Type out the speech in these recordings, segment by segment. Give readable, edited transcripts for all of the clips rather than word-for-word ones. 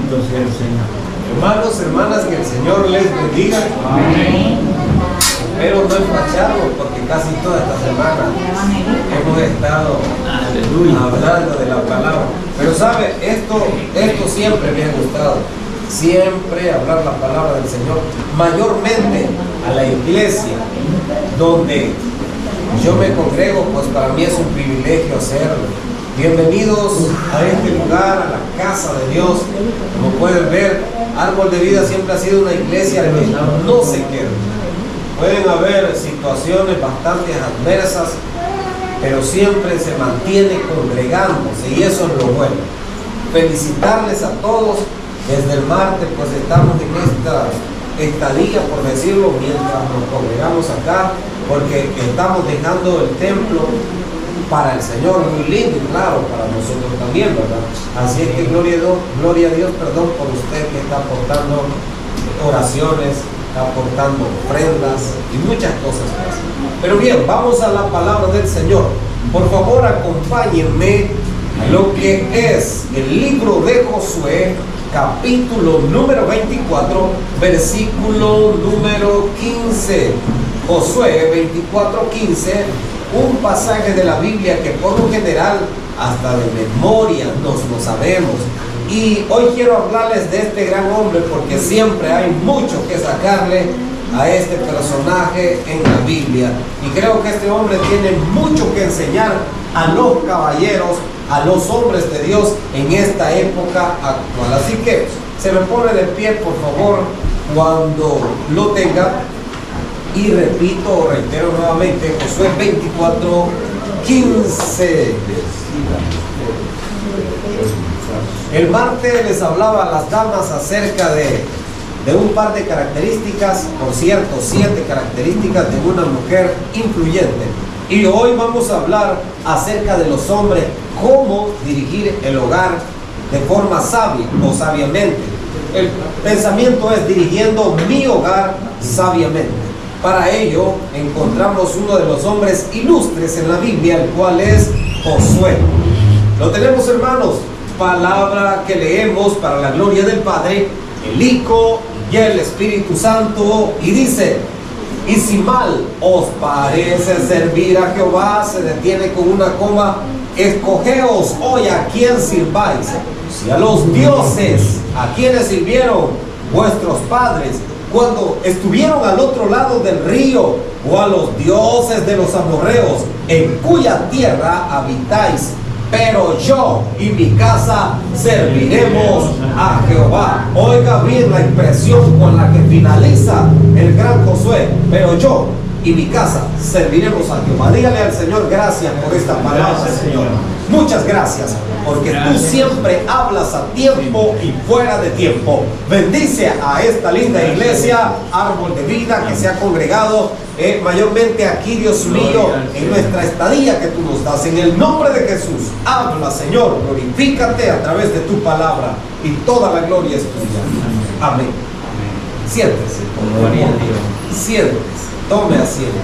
Bendito sea el Señor. Hermanos, hermanas, que el Señor les bendiga. Amén. Espero no enfracharlo porque casi toda esta semana hemos estado hablando de la palabra. Pero sabe, esto siempre me ha gustado. Siempre hablar la palabra del Señor. Mayormente a la iglesia donde yo me congrego, pues para mí es un privilegio hacerlo. Bienvenidos a este lugar, a la casa de Dios. Como pueden ver, Árbol de Vida siempre ha sido una iglesia que no se queda. Pueden haber situaciones bastante adversas, pero siempre se mantiene congregándose y eso es lo bueno. Felicitarles a todos. Desde el martes pues estamos en esta estadía, por decirlo, mientras nos congregamos acá, porque estamos dejando el templo para el Señor, muy lindo y claro, para nosotros también, ¿verdad? Así es que gloria a Dios, perdón, por usted que está aportando oraciones, está aportando ofrendas y muchas cosas más. Pero bien, vamos a la palabra del Señor. Por favor, acompáñenme a lo que es el libro de Josué, capítulo número 24, versículo número 15. Josué 24:15, un pasaje de la Biblia que por lo general hasta de memoria nos lo sabemos. Y hoy quiero hablarles de este gran hombre porque siempre hay mucho que sacarle a este personaje en la Biblia. Y creo que este hombre tiene mucho que enseñar a los caballeros, a los hombres de Dios en esta época actual. Así que se me pone de pie, por favor, cuando lo tenga. Y repito o reitero nuevamente, Josué 24:15. El martes les hablaba a las damas acerca de un par de características, por cierto, 7 características de una mujer influyente. Y hoy vamos a hablar acerca de los hombres, cómo dirigir el hogar de forma sabia o sabiamente. El pensamiento es dirigiendo mi hogar sabiamente. Para ello encontramos uno de los hombres ilustres en la Biblia, el cual es Josué. Lo tenemos, hermanos, palabra que leemos para la gloria del Padre, el Hijo y el Espíritu Santo, y dice: y si mal os parece servir a Jehová, se detiene con una coma, escogeos hoy a quién sirváis, si a los dioses a quienes sirvieron vuestros padres cuando estuvieron al otro lado del río, o a los dioses de los amorreos en cuya tierra habitáis. Pero yo y mi casa serviremos a Jehová. Oiga bien la expresión con la que finaliza el gran Josué: pero yo y mi casa serviremos a Jehová. Dígale al Señor: gracias por esta palabra, Señor. Muchas gracias, porque tú siempre hablas a tiempo y fuera de tiempo. Bendice a esta linda iglesia, Árbol de Vida, que se ha congregado mayormente aquí, Dios mío, en nuestra estadía que tú nos das. En el nombre de Jesús, habla, Señor, glorifícate a través de tu palabra y toda la gloria es tuya. Amén. Siéntese, por favor. Siéntese, tome asiento.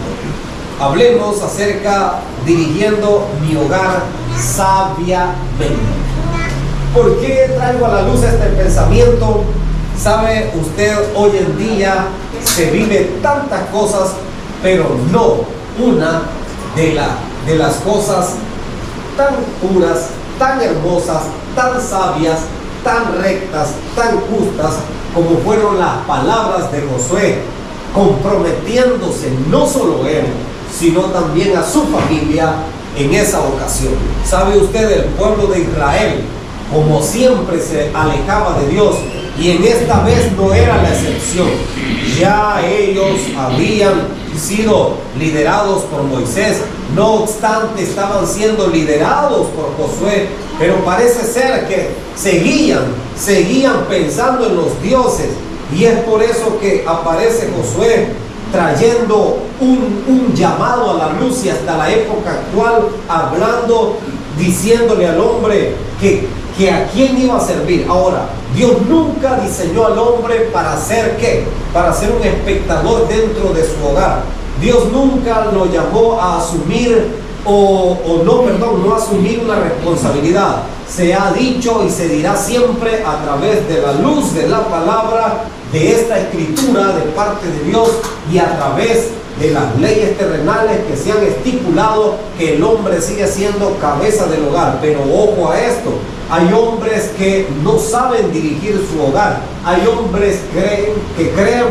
Hablemos acerca dirigiendo mi hogar sabiamente. ¿Por qué traigo a la luz este pensamiento? Sabe usted, hoy en día se vive tantas cosas, pero no una de las cosas tan puras, tan hermosas, tan sabias, tan rectas, tan justas como fueron las palabras de Josué, comprometiéndose no solo él, sino también a su familia en esa ocasión. ¿Sabe usted? El pueblo de Israel, como siempre, se alejaba de Dios, y en esta vez no era la excepción. Ya ellos habían sido liderados por Moisés, no obstante estaban siendo liderados por Josué, pero parece ser que seguían pensando en los dioses, y es por eso que aparece Josué trayendo un llamado a la luz, y hasta la época actual hablando, diciéndole al hombre que a quién iba a servir. Ahora, Dios nunca diseñó al hombre para hacer ¿qué? Para ser un espectador dentro de su hogar. Dios nunca lo llamó a asumir no asumir una responsabilidad. Se ha dicho y se dirá siempre a través de la luz de la palabra, de esta escritura de parte de Dios y a través de las leyes terrenales que se han estipulado, que el hombre sigue siendo cabeza del hogar. Pero ojo a esto, hay hombres que no saben dirigir su hogar. Hay hombres que creen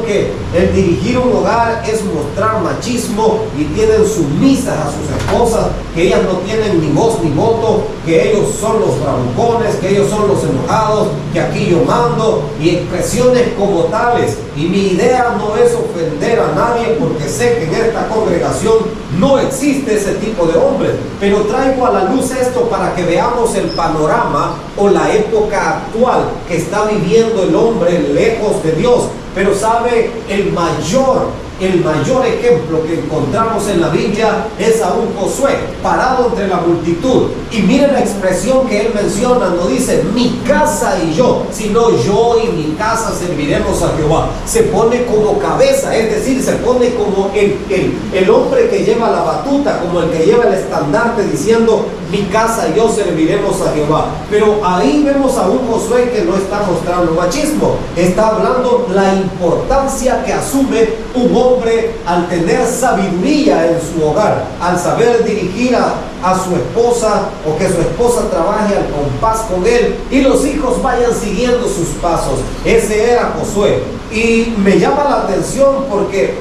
que el dirigir un hogar es mostrar machismo y tienen sumisas a sus esposas, que ellas no tienen ni voz ni voto, que ellos son los bravucones, que ellos son los enojados, que aquí yo mando, y expresiones como tales. Y mi idea no es ofender a nadie, porque sé que en esta congregación no existe ese tipo de hombres, pero traigo a la luz esto para que veamos el panorama o la época actual que está viviendo el hombre lejos de Dios. Pero sabe, el mayor ejemplo que encontramos en la Biblia es a un Josué parado entre la multitud, y miren la expresión que él menciona. No dice mi casa y yo, sino yo y mi casa serviremos a Jehová. Se pone como cabeza, es decir, se pone como el hombre que lleva la batuta, como el que lleva el estandarte, diciendo mi casa y yo serviremos a Jehová. Pero ahí vemos a un Josué que no está mostrando machismo, está hablando la importancia que asume un hombre al tener sabiduría en su hogar, al saber dirigir a su esposa, o que su esposa trabaje al compás con él y los hijos vayan siguiendo sus pasos. Ese era Josué. Y me llama la atención porque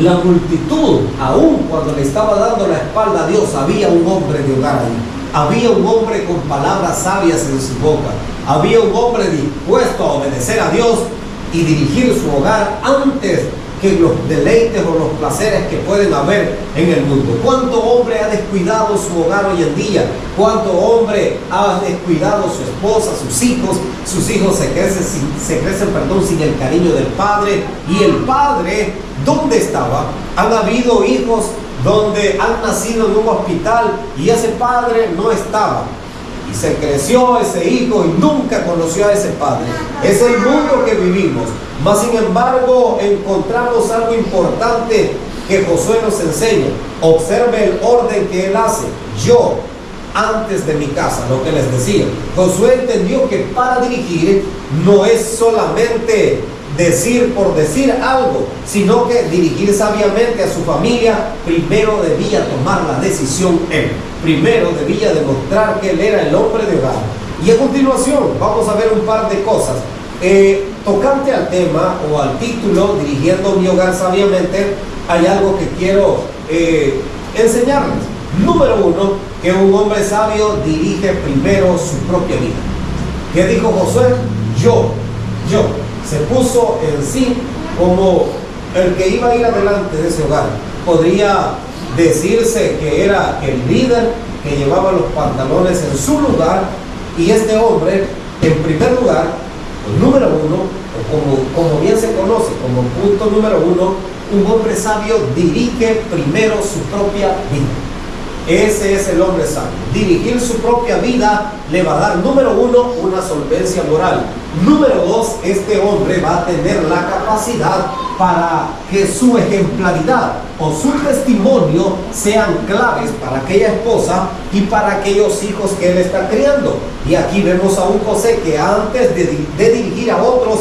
la multitud, aun cuando le estaba dando la espalda a Dios, había un hombre de hogar ahí. Había un hombre con palabras sabias en su boca. Había un hombre dispuesto a obedecer a Dios y dirigir su hogar antes que los deleites o los placeres que pueden haber en el mundo. ¿Cuánto hombre ha descuidado su hogar hoy en día? ¿Cuánto hombre ha descuidado su esposa, sus hijos? Sus hijos se crecen sin el cariño del padre. Y el padre, ¿dónde estaba? Han habido hijos donde han nacido en un hospital y ese padre no estaba. Y se creció ese hijo y nunca conoció a ese padre. Es el mundo que vivimos. Mas sin embargo, encontramos algo importante que Josué nos enseña. Observe el orden que él hace. Yo, antes de mi casa, lo que les decía. Josué entendió que para dirigir no es solamente decir por decir algo, sino que dirigir sabiamente a su familia. Primero debía tomar la decisión él. Primero debía demostrar que él era el hombre de hogar. Y a continuación vamos a ver un par de cosas tocante al tema o al título, dirigiendo mi hogar sabiamente. Hay algo que quiero enseñarles. Número uno, que un hombre sabio dirige primero su propia vida. ¿Qué dijo Josué? Yo. Se puso en sí como el que iba a ir adelante de ese hogar. Podría decirse que era el líder que llevaba los pantalones en su lugar, y este hombre, en primer lugar, el número uno, como bien se conoce como punto número uno, un hombre sabio dirige primero su propia vida. Ese es el hombre sabio. Dirigir su propia vida le va a dar, número uno, una solvencia moral. Número dos, este hombre va a tener la capacidad para que su ejemplaridad o su testimonio sean claves para aquella esposa y para aquellos hijos que él está criando. Y aquí vemos a un José que antes de dirigir a otros,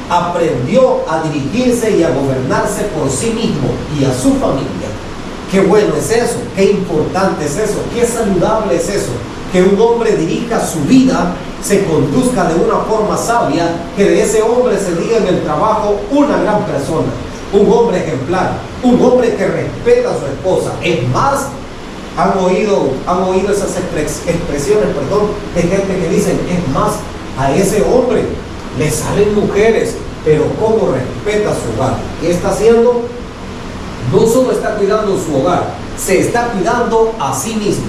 aprendió a dirigirse y a gobernarse por sí mismo y a su familia. Qué bueno es eso, qué importante es eso, qué saludable es eso, que un hombre dirija su vida, se conduzca de una forma sabia, que de ese hombre se diga en el trabajo una gran persona, un hombre ejemplar, un hombre que respeta a su esposa. Es más, han oído esas expresiones, de gente que dicen, es más, a ese hombre le salen mujeres, pero cómo respeta su hogar. ¿Qué está haciendo? No solo está cuidando su hogar, se está cuidando a sí mismo.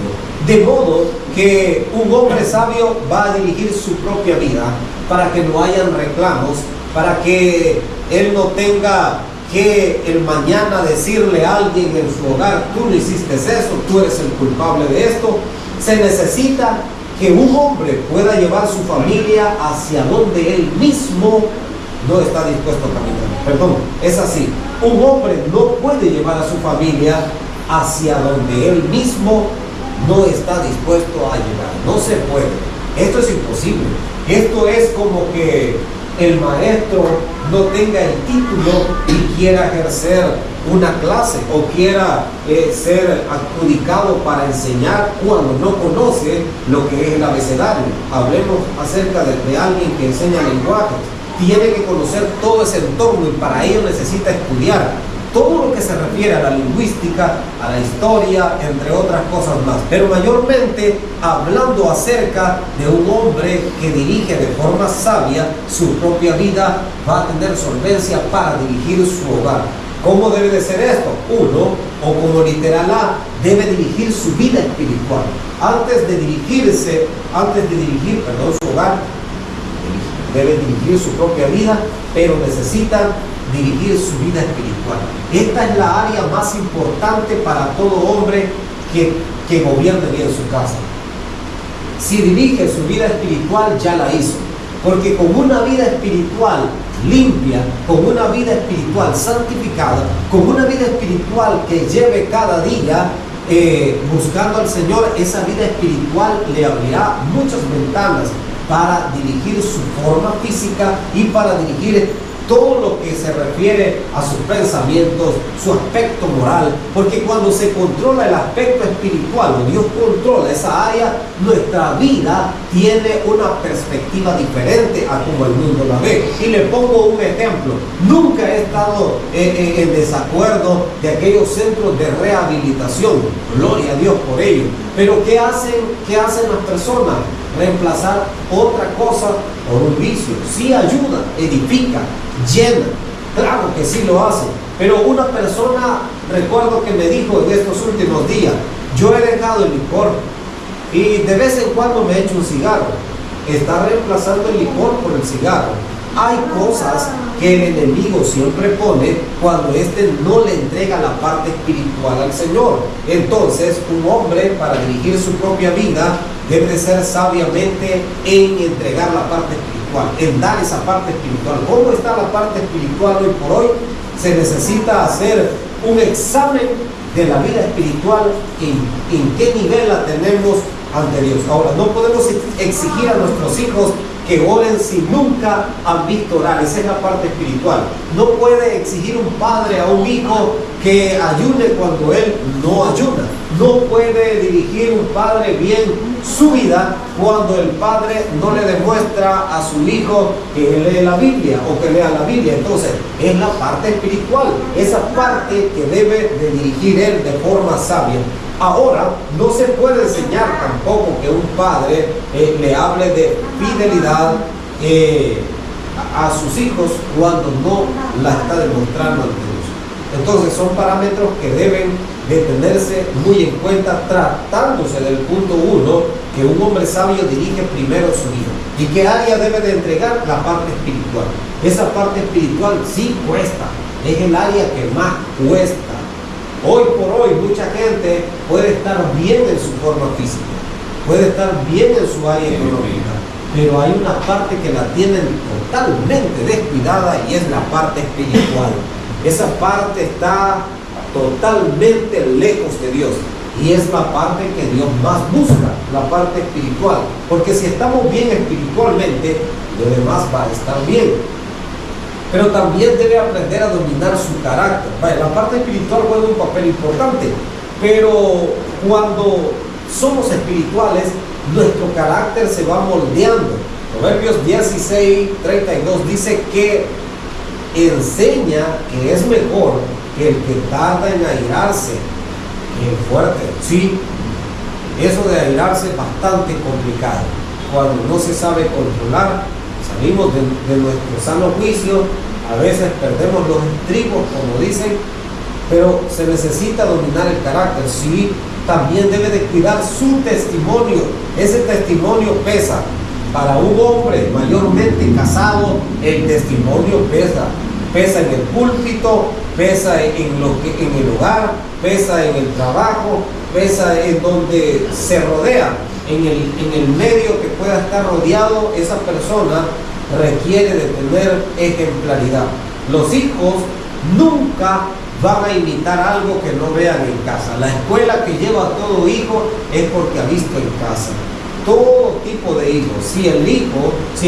De modo que un hombre sabio va a dirigir su propia vida para que no hayan reclamos, para que él no tenga que el mañana decirle a alguien en su hogar, tú no hiciste eso, tú eres el culpable de esto. Se necesita que un hombre pueda llevar su familia hacia donde él mismo no está dispuesto a caminar. Es así. Un hombre no puede llevar a su familia hacia donde él mismo no está dispuesto a llegar. No se puede. Esto es imposible. Esto es como que el maestro no tenga el título y quiera ejercer una clase o quiera ser adjudicado para enseñar cuando no conoce lo que es el abecedario. Hablemos acerca de alguien que enseña lenguaje. Tiene que conocer todo ese entorno y para ello necesita estudiar todo lo que se refiere a la lingüística, a la historia, entre otras cosas más. Pero mayormente hablando acerca de un hombre que dirige de forma sabia su propia vida, va a tener solvencia para dirigir su hogar. ¿Cómo debe de ser esto? Uno, o como literal A, debe dirigir su vida espiritual. Antes de dirigir su hogar, debe dirigir su propia vida, pero necesita dirigir su vida espiritual. Esta es la área más importante para todo hombre que gobierne bien su casa. Si dirige su vida espiritual, ya la hizo. Porque con una vida espiritual limpia, con una vida espiritual santificada, con una vida espiritual que lleve cada día buscando al Señor, esa vida espiritual le abrirá muchas ventanas para dirigir su forma física y para dirigir todo lo que se refiere a sus pensamientos, su aspecto moral, porque cuando se controla el aspecto espiritual, o Dios controla esa área, nuestra vida tiene una perspectiva diferente a como el mundo la ve. Y le pongo un ejemplo. Nunca he estado en desacuerdo de aquellos centros de rehabilitación, gloria a Dios por ello, pero ¿qué hacen las personas? Reemplazar otra cosa por un vicio. Sí ayuda, edifica, llena, claro que sí lo hace, pero una persona, recuerdo que me dijo en estos últimos días, yo he dejado el licor y de vez en cuando me echo un cigarro. Está reemplazando el licor por el cigarro. Hay cosas que el enemigo siempre pone cuando éste no le entrega la parte espiritual al Señor. Entonces, un hombre para dirigir su propia vida debe de ser sabiamente en entregar la parte espiritual, en dar esa parte espiritual. ¿Cómo está la parte espiritual hoy por hoy? Se necesita hacer un examen de la vida espiritual, en qué nivel la tenemos ante Dios. Ahora, no podemos exigir a nuestros hijos que oren si nunca han visto orar. Esa es la parte espiritual. No puede exigir un padre a un hijo que ayune cuando él no ayuna. No puede dirigir un padre bien su vida cuando el padre no le demuestra a su hijo que lee la Biblia o que lea la Biblia. Entonces, es la parte espiritual, esa parte que debe de dirigir él de forma sabia. Ahora, no se puede enseñar tampoco que un padre le hable de fidelidad a sus hijos cuando no la está demostrando ante Dios. Entonces, son parámetros que deben de tenerse muy en cuenta, tratándose del punto 1, que un hombre sabio dirige primero su vida. ¿Y qué área debe de entregar? La parte espiritual. Esa parte espiritual sí cuesta, es el área que más cuesta. Hoy por hoy mucha gente puede estar bien en su forma física, puede estar bien en su área económica, pero hay una parte que la tienen totalmente descuidada y es la parte espiritual. Esa parte está totalmente lejos de Dios y es la parte que Dios más busca, la parte espiritual, porque si estamos bien espiritualmente, lo demás va a estar bien. Pero también debe aprender a dominar su carácter. Vaya, la parte espiritual juega un papel importante, pero cuando somos espirituales, nuestro carácter se va moldeando. Proverbios 16:32 dice que enseña que es mejor que el que tarda en airarse que el fuerte. Sí, eso de airarse es bastante complicado. Cuando no se sabe controlar, salimos de nuestro sano juicio, a veces perdemos los estribos, como dicen, pero se necesita dominar el carácter. Sí, también debe de cuidar su testimonio. Ese testimonio pesa. Para un hombre mayormente casado, el testimonio pesa. Pesa en el púlpito, pesa en el hogar, pesa en el trabajo, pesa en donde se rodea. En el medio que pueda estar rodeado, esa persona requiere de tener ejemplaridad. Los hijos nunca van a imitar algo que no vean en casa. La escuela que lleva a todo hijo es porque ha visto en casa. Todo tipo de hijos. Si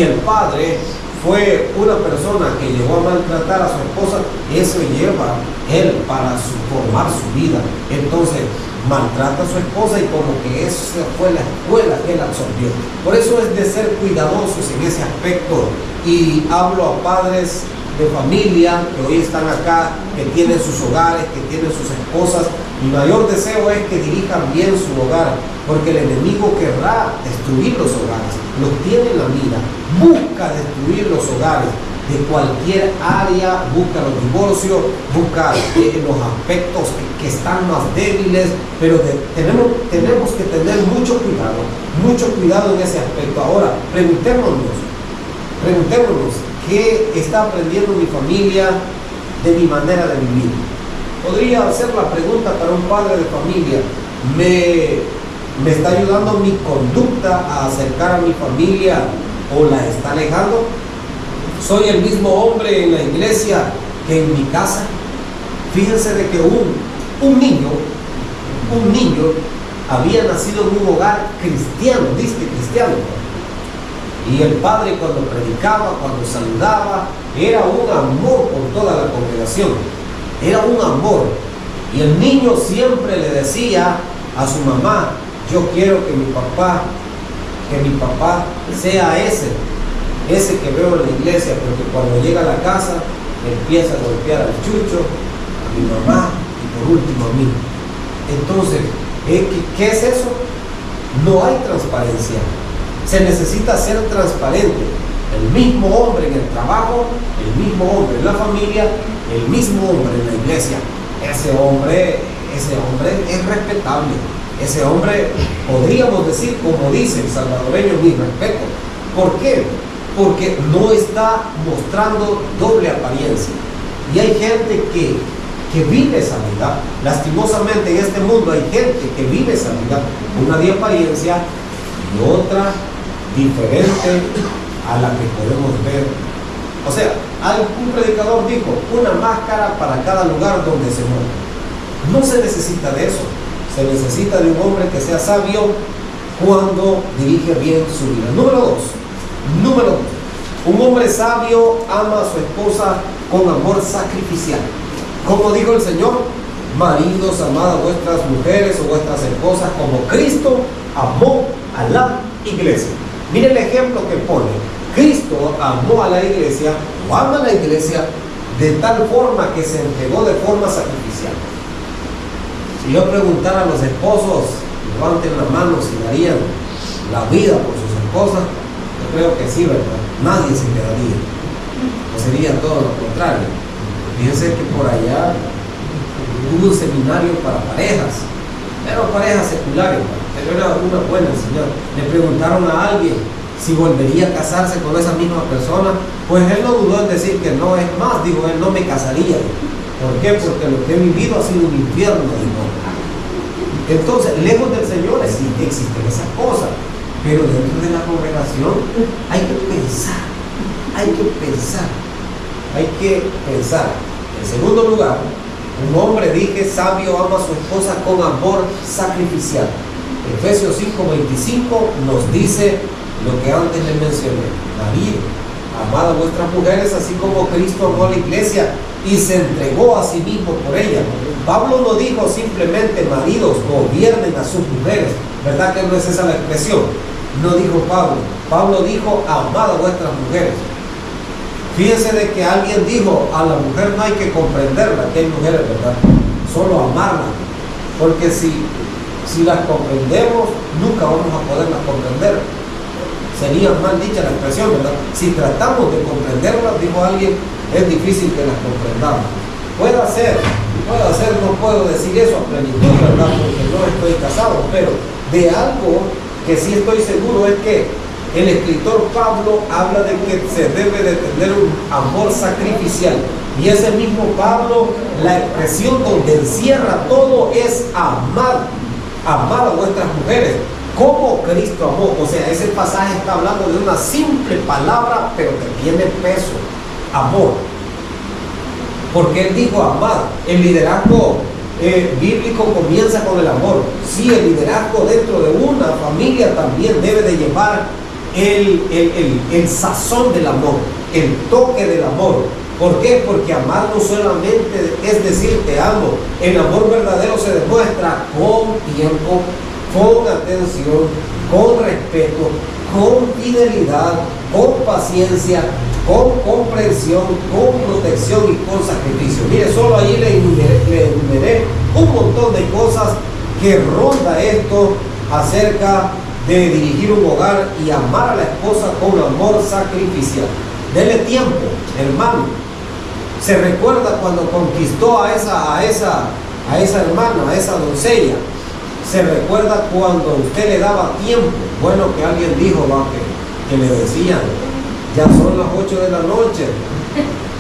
el padre fue una persona que llegó a maltratar a su esposa, eso lleva él para formar su vida. Entonces maltrata a su esposa y como que esa fue la escuela que él absorbió. Por eso es de ser cuidadosos en ese aspecto. Y hablo a padres de familia que hoy están acá, que tienen sus hogares, que tienen sus esposas. Mi mayor deseo es que dirijan bien su hogar, porque el enemigo querrá destruir los hogares, los tiene en la mira, busca destruir los hogares de cualquier área, busca los divorcios, busca los aspectos que están más débiles, pero tenemos que tener mucho cuidado en ese aspecto. Ahora, preguntémonos, ¿qué está aprendiendo mi familia de mi manera de vivir? Podría hacer la pregunta para un padre de familia: ¿me está ayudando mi conducta a acercar a mi familia o la está alejando? ¿Soy el mismo hombre en la iglesia que en mi casa? Fíjense de que un niño había nacido en un hogar cristiano, cristiano. Y el padre, cuando predicaba, cuando saludaba, era un amor por toda la congregación. Era un amor. Y el niño siempre le decía a su mamá: yo quiero que mi papá sea ese que veo en la iglesia, porque cuando llega a la casa empieza a golpear al chucho, a mi mamá y por último a mí. Entonces, ¿qué es eso? No hay transparencia. Se necesita ser transparente. El mismo hombre en el trabajo, el mismo hombre en la familia, el mismo hombre en la iglesia. Ese hombre es respetable. Ese hombre, podríamos decir, como dice el salvadoreño, mi respeto. ¿Por qué? Porque no está mostrando doble apariencia. Y hay gente que vive esa vida. Lastimosamente en este mundo hay gente que vive esa vida, una de apariencia y otra diferente a la que podemos ver. O sea, un predicador dijo: una máscara para cada lugar donde se mueve. No se necesita de eso. Se necesita de un hombre que sea sabio cuando dirige bien su vida. Número dos, un hombre sabio ama a su esposa con amor sacrificial. Como dijo el Señor: maridos, amad a vuestras mujeres o vuestras esposas como Cristo amó a la iglesia. Mire el ejemplo que pone. Cristo amó a la iglesia, o ama a la iglesia, de tal forma que se entregó de forma sacrificial. Si yo preguntara a los esposos, levanten la mano si darían la vida por sus esposas, yo creo que sí, ¿verdad? Nadie se quedaría. O sería todo lo contrario. Fíjense que por allá hubo un seminario para parejas, pero parejas seculares, pero era una buena enseñanza. Le preguntaron a alguien si volvería a casarse con esa misma persona, pues él no dudó en decir que no. Es más, dijo él: no me casaría. ¿Por qué? Porque lo que he vivido ha sido un infierno, dijo. Entonces, lejos del Señor existen esas cosas, pero dentro de la congregación hay que pensar. En segundo lugar, un hombre, dije, sabio ama a su esposa con amor sacrificial. Efesios 5:25 nos dice lo que antes les mencioné: marido, amad a vuestras mujeres así como Cristo amó a la iglesia y se entregó a sí mismo por ella. Pablo no dijo simplemente: maridos, gobiernen a sus mujeres. ¿Verdad que no es esa la expresión? No dijo Pablo. Pablo dijo: amad a vuestras mujeres. Fíjense de que alguien dijo: a la mujer no hay que comprenderla, que hay mujeres, ¿verdad? Solo amarla. Porque si las comprendemos, nunca vamos a poderlas comprender. Sería mal dicha la expresión, ¿verdad? Si tratamos de comprenderlas, dijo alguien, es difícil que las comprendamos. Puede ser, no puedo decir eso a plenitud, ¿verdad? Porque no estoy casado, pero de algo que sí estoy seguro es que el escritor Pablo habla de que se debe de tener un amor sacrificial. Y ese mismo Pablo, la expresión donde encierra todo es amar a vuestras mujeres como Cristo amó. O sea, ese pasaje está hablando de una simple palabra, pero que tiene peso: amor. Porque él dijo amar. El liderazgo bíblico comienza con el amor. Sí, el liderazgo dentro de una familia también debe de llevar el sazón del amor, el toque del amor. ¿Por qué? Porque amar no solamente es decir te amo. El amor verdadero se demuestra con tiempo, con atención, con respeto, con fidelidad, con paciencia, con comprensión, con protección y con sacrificio. Mire, solo allí le enumeré un montón de cosas que ronda esto acerca de dirigir un hogar y amar a la esposa con amor sacrificial. Dele tiempo, hermano. Se recuerda cuando conquistó a esa hermana, a esa doncella. Se recuerda cuando usted le daba tiempo. Bueno, que alguien dijo, que le decían, ya son las 8 de la noche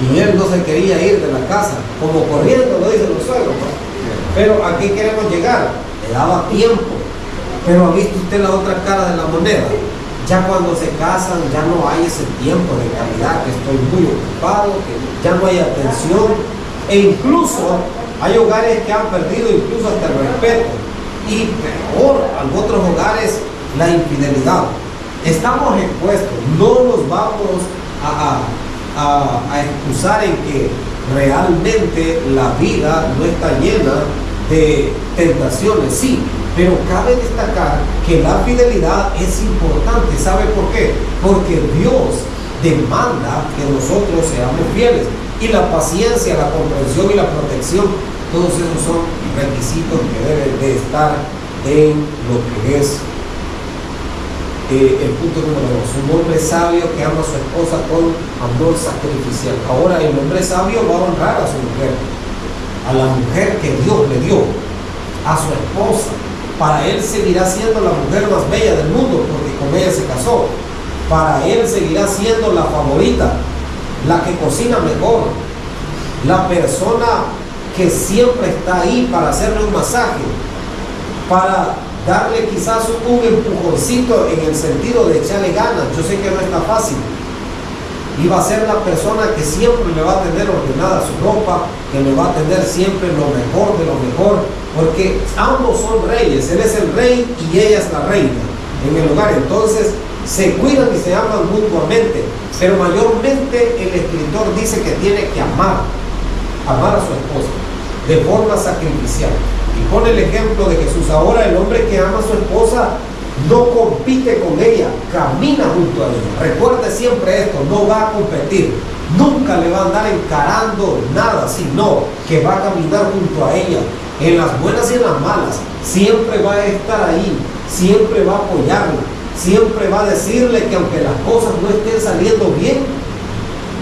y él no se quería ir de la casa, como corriendo, lo dicen los suegros, ¿no? Pero ¿a qué queremos llegar? Le daba tiempo. Pero ¿ha visto usted la otra cara de la moneda? Ya cuando se casan ya no hay ese tiempo de calidad, que estoy muy ocupado, que ya no hay atención, e incluso hay hogares que han perdido incluso hasta el respeto, y peor, en otros hogares la infidelidad. Estamos expuestos, no nos vamos a excusar en que realmente la vida no está llena de tentaciones, sí, pero cabe destacar que la fidelidad es importante. ¿Sabe por qué? Porque Dios demanda que nosotros seamos fieles, y la paciencia, la comprensión y la protección, todos esos son requisitos que deben de estar en lo que es el punto número 2, un hombre sabio que ama a su esposa con amor sacrificial. Ahora, el hombre sabio va a honrar a su mujer, a la mujer que Dios le dio, a su esposa. Para él seguirá siendo la mujer más bella del mundo, porque con ella se casó. Para él seguirá siendo la favorita, la que cocina mejor, la persona que siempre está ahí para hacerle un masaje, para darle quizás un empujoncito en el sentido de echarle ganas. Yo sé que no está fácil. Y va a ser la persona que siempre le va a tener ordenada su ropa, que le va a tener siempre lo mejor de lo mejor, porque ambos son reyes. Él es el rey y ella es la reina en el hogar. Entonces se cuidan y se aman mutuamente, pero mayormente el escritor dice que tiene que amar a su esposa de forma sacrificial. Y pone el ejemplo de Jesús. Ahora, el hombre que ama a su esposa no compite con ella, camina junto a ella. Recuerde siempre esto, no va a competir, nunca le va a andar encarando nada, sino que va a caminar junto a ella, en las buenas y en las malas. Siempre va a estar ahí, siempre va a apoyarla, siempre va a decirle que aunque las cosas no estén saliendo bien,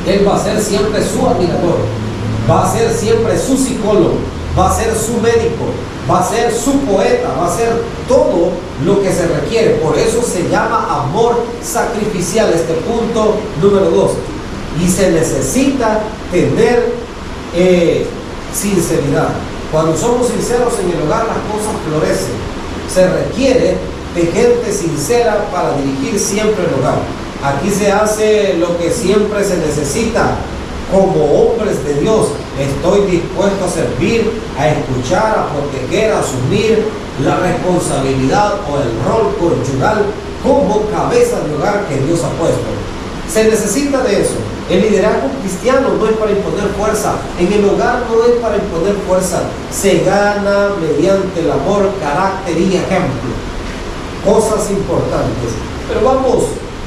él va a ser siempre su admirador, va a ser siempre su psicólogo, va a ser su médico, va a ser su poeta, va a ser todo lo que se requiere. Por eso se llama amor sacrificial, este punto número 2. Y se necesita tener sinceridad. Cuando somos sinceros en el hogar, las cosas florecen. Se requiere de gente sincera para dirigir siempre el hogar. Aquí se hace lo que siempre se necesita. Como hombres de Dios, estoy dispuesto a servir, a escuchar, a proteger, a asumir la responsabilidad o el rol conyugal como cabeza de hogar que Dios ha puesto. Se necesita de eso. El liderazgo cristiano no es para imponer fuerza. En el hogar no es para imponer fuerza. Se gana mediante el amor, carácter y ejemplo. Cosas importantes. Pero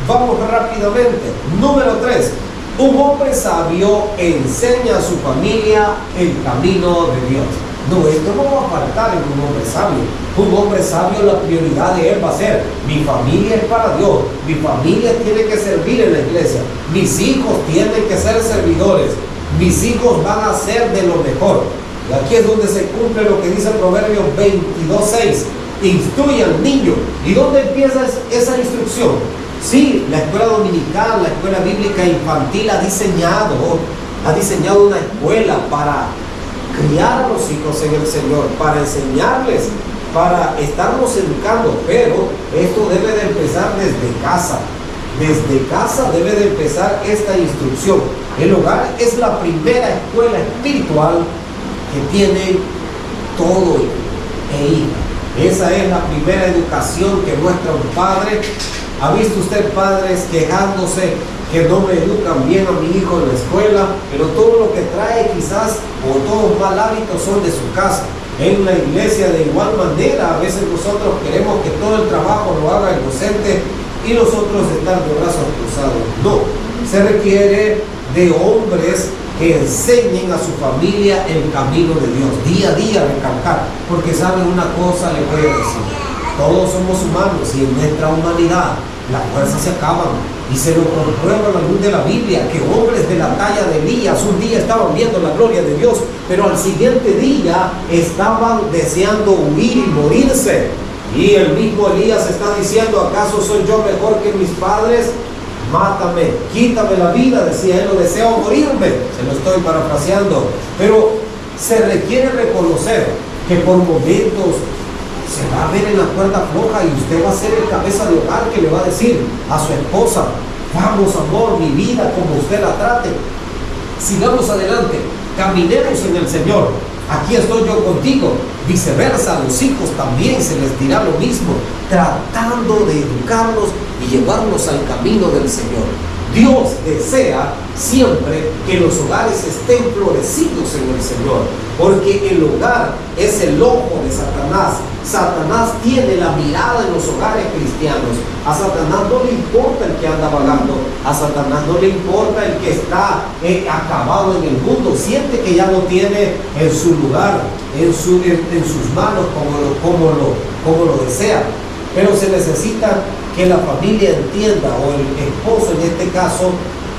vamos rápidamente. Número 3. Un hombre sabio enseña a su familia el camino de Dios. No, esto no va a faltar en un hombre sabio. Un hombre sabio, la prioridad de él va a ser: mi familia es para Dios, mi familia tiene que servir en la iglesia, mis hijos tienen que ser servidores, mis hijos van a ser de lo mejor. Y aquí es donde se cumple lo que dice Proverbios 22:6. Instruye al niño. ¿Y dónde empieza esa instrucción? Sí, la escuela dominical, la escuela bíblica infantil ha diseñado una escuela para criar a los hijos en el Señor, para enseñarles, para estarlos educando, pero esto debe de empezar desde casa. Desde casa debe de empezar esta instrucción. El hogar es la primera escuela espiritual que tiene todo hija. Esa es la primera educación que muestra un padre. ¿Ha visto usted padres quejándose que no me educan bien a mi hijo en la escuela? Pero todo lo que trae quizás, o todos los mal hábitos, son de su casa. En la iglesia de igual manera, a veces nosotros queremos que todo el trabajo lo haga el docente y nosotros estar de brazos cruzados. No, se requiere de hombres que enseñen a su familia el camino de Dios, día a día recalcar, porque saben una cosa, le voy a decir, todos somos humanos y en nuestra humanidad las fuerzas se acaban, y se lo comprueba a la luz de la Biblia, que hombres de la talla de Elías un día estaban viendo la gloria de Dios, pero al siguiente día estaban deseando huir y morirse. Y el mismo Elías está diciendo: ¿acaso soy yo mejor que mis padres? Mátame, quítame la vida, decía él, o deseo morirme. Se lo estoy parafraseando. Pero se requiere reconocer que por momentos se va a ver en la cuerda floja y usted va a ser el cabeza de hogar que le va a decir a su esposa: vamos, amor, mi vida, como usted la trate. Sigamos adelante, caminemos en el Señor. Aquí estoy yo contigo. Viceversa, a los hijos también se les dirá lo mismo, tratando de educarlos y llevarlos al camino del Señor. Dios desea siempre que los hogares estén florecidos en el Señor, porque el hogar es el ojo de Satanás. Satanás tiene la mirada en los hogares cristianos. A Satanás no le importa el que anda vagando, a Satanás no le importa el que está acabado en el mundo, siente que ya no tiene en su lugar, en sus manos como lo desea. Pero se necesita que la familia entienda, o el esposo en este caso,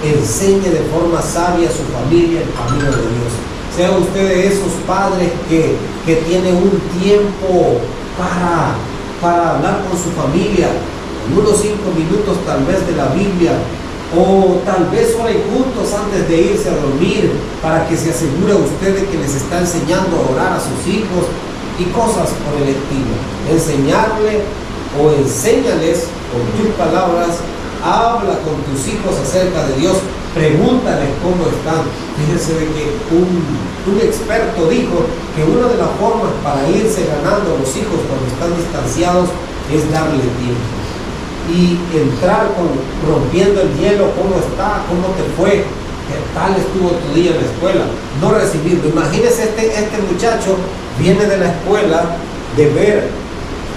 enseñe de forma sabia a su familia el camino de Dios. Sea usted de esos padres que tienen un tiempo para hablar con su familia, en unos 5 minutos tal vez de la Biblia, o tal vez oren juntos antes de irse a dormir, para que se asegure usted de que les está enseñando a orar a sus hijos y cosas por el estilo. Enseñarle o enséñales con tus palabras, habla con tus hijos acerca de Dios, pregúntales cómo están. Fíjense de que un experto dijo que una de las formas para irse ganando a los hijos cuando están distanciados es darle tiempo y entrar rompiendo el hielo. ¿Cómo está? ¿Cómo te fue? ¿Qué tal estuvo tu día en la escuela? No recibirlo. Imagínese este muchacho viene de la escuela de ver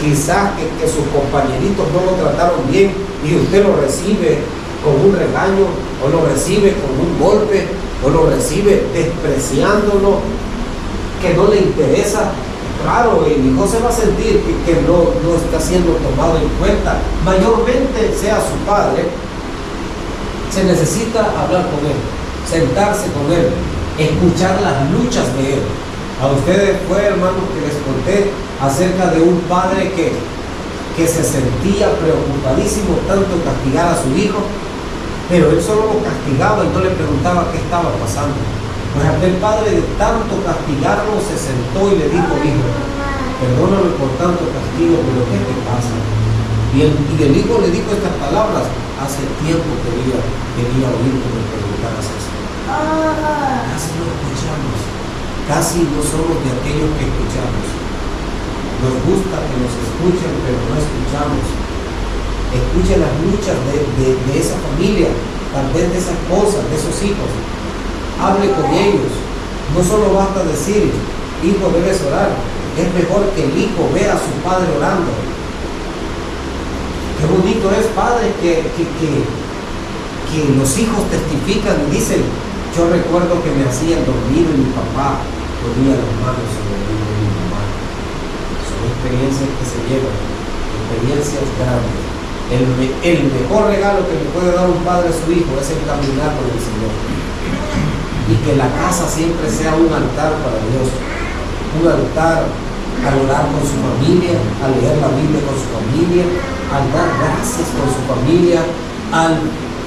quizás que sus compañeritos no lo trataron bien, y usted lo recibe con un regaño, o lo recibe con un golpe, o lo recibe despreciándolo, que no le interesa. Claro, el hijo se va a sentir que no está siendo tomado en cuenta. Mayormente, sea su padre, se necesita hablar con él, sentarse con él, escuchar las luchas de él. A ustedes fue, hermanos, que les conté acerca de un padre que se sentía preocupadísimo tanto castigar a su hijo, pero él solo lo castigaba y no le preguntaba qué estaba pasando. Pues aquel padre, de tanto castigarlo, se sentó y le dijo: hijo, perdóname por tanto castigo, pero ¿qué te pasa? Y el hijo le dijo estas palabras: hace tiempo quería oír que me preguntaras eso. Casi no escuchamos, casi no somos de aquellos que escuchamos. Nos gusta que nos escuchen, pero no escuchamos. Escuchen las luchas de esa familia, tal vez de esas cosas, de esos hijos. Hable con ellos. No solo basta decir: hijo, debes orar. Es mejor que el hijo vea a su padre orando. Qué bonito es, padre, que los hijos testifican y dicen: yo recuerdo que me hacían dormir y mi papá ponía las manos sobre el hombro de mi mamá. Son experiencias que se llevan, experiencias grandes. El mejor regalo que le puede dar un padre a su hijo es el caminar con el Señor, y que la casa siempre sea un altar para Dios, un altar al orar con su familia, al leer la Biblia con su familia, al dar gracias con su familia, al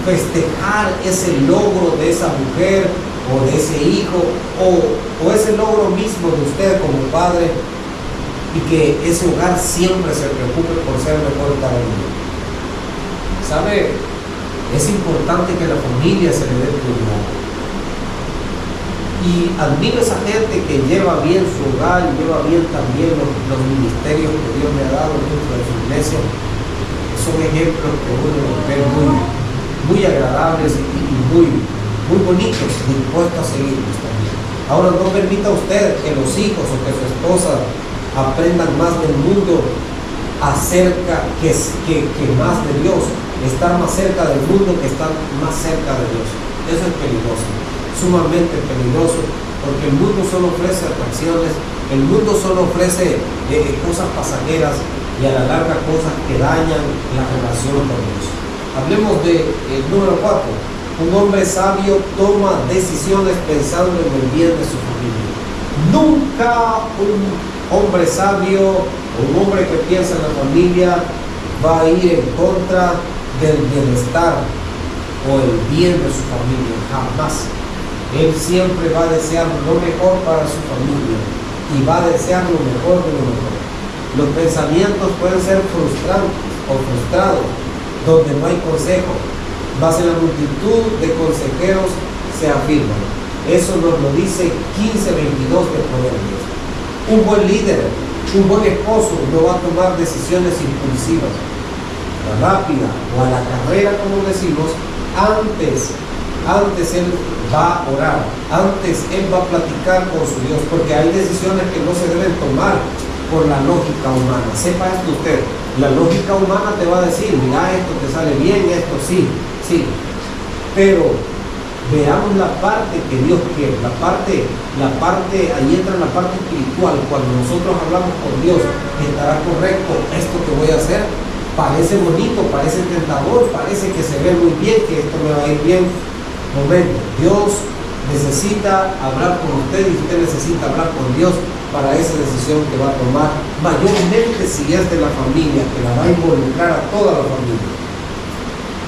festejar ese logro de esa mujer o de ese hijo, o ese logro mismo de usted como padre, y que ese hogar siempre se preocupe por ser mejor cada día. ¿Sabe? Es importante que la familia se le dé prioridad. Y admiro a esa gente que lleva bien su hogar y lleva bien también los ministerios que Dios le ha dado dentro de su iglesia. Son ejemplos que uno ve muy agradables y muy bonitos, dispuestos a seguirlos también. Ahora, no permita usted que los hijos o que su esposa aprendan más del mundo acerca que más de Dios, estar más cerca del mundo que estar más cerca de Dios. Eso es peligroso, sumamente peligroso, porque el mundo solo ofrece atracciones, el mundo solo ofrece cosas pasajeras y a la larga cosas que dañan la relación con Dios. Hablemos del número 4. Un hombre sabio toma decisiones pensando en el bien de su familia. Nunca un hombre sabio o un hombre que piensa en la familia va a ir en contra del bienestar o el bien de su familia, jamás. Él siempre va a desear lo mejor para su familia y va a desear lo mejor de lo mejor. Los pensamientos pueden ser frustrantes o frustrados, donde no hay consejo, mas en la multitud de consejeros se afirman. Eso nos lo dice 15:22 de Proverbios. Un buen líder, un buen esposo no va a tomar decisiones impulsivas, rápida o a la carrera, como decimos. Antes él va a orar, antes él va a platicar con su Dios, porque hay decisiones que no se deben tomar por la lógica humana. Sepa esto usted, la lógica humana te va a decir, mira, esto te sale bien, esto sí, pero veamos la parte que Dios quiere, ahí entra la parte espiritual. Cuando nosotros hablamos con Dios, ¿estará correcto esto que voy a hacer? Parece bonito, parece tentador, parece que se ve muy bien, que esto me va a ir bien. Momento, Dios necesita hablar con usted y usted necesita hablar con Dios para esa decisión que va a tomar, mayormente si es de la familia, que la va a involucrar a toda la familia.